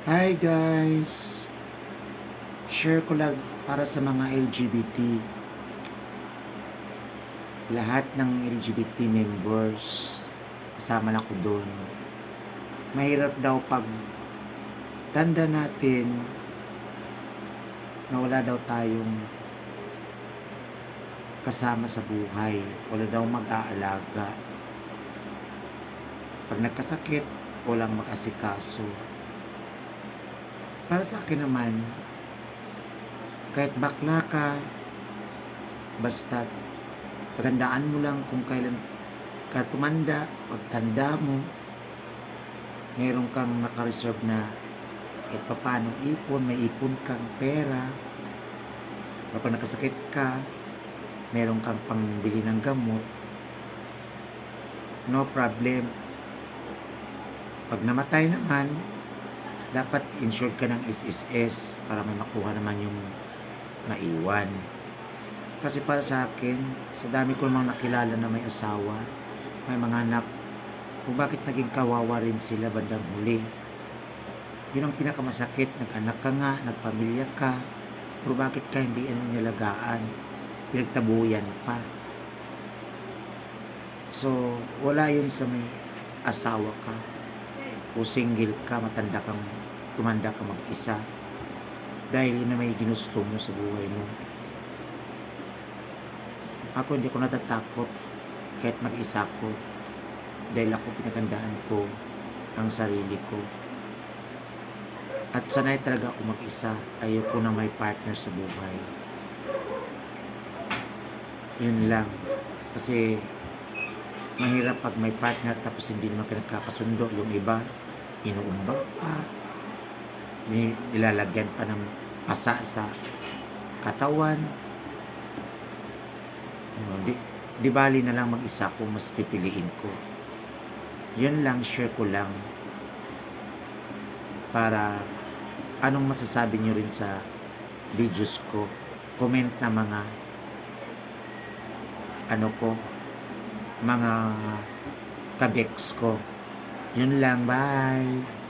Hi guys! Share ko lang para sa mga LGBT. Lahat ng LGBT members, kasama na ko doon. Mahirap daw pag tanda natin na wala daw tayong kasama sa buhay. Wala daw mag-aalaga. Pag nagkasakit, walang mag-asikaso. Para sa akin naman, kahit bakla ka, basta pagandaan mo lang kung kailan ka tumanda, pagtanda mo, meron kang nakareserve na kahit paano ipon, may ipon kang pera. Kapag nakasakit ka, meron kang pangbili ng gamot, no problem. Pag namatay naman, dapat insured ka ng SSS para may makuha naman yung maiwan. Kasi para sa akin, sa dami ko namang nakilala na may asawa, may mga anak, kung bakit naging kawawa rin sila bandang huli. Yun ang pinakamasakit, nag-anak ka nga, nagpamilya ka, pero bakit ka hindi nilagaan, pinagtabuyan pa. So, wala yun sa may asawa ka, o single ka, tumanda ka mag-isa, dahil yun na may ginusto mo sa buhay mo. Ako hindi ko natatakot kahit mag-isa ko, dahil ako pinagandaan ko ang sarili ko. At sanay talaga ako mag-isa, ayoko na may partner sa buhay. Yun lang. Kasi mahirap pag may partner tapos hindi naman nagkakasundo. Yung iba, inuumbag pa, nilalagyan pa ng pasa sa katawan. Di bali na lang mag-isa ko, mas pipiliin ko. Yun lang, share ko lang. Para anong masasabi nyo rin sa videos ko. Comment na mga mga kabeks ko. Yun lang, bye!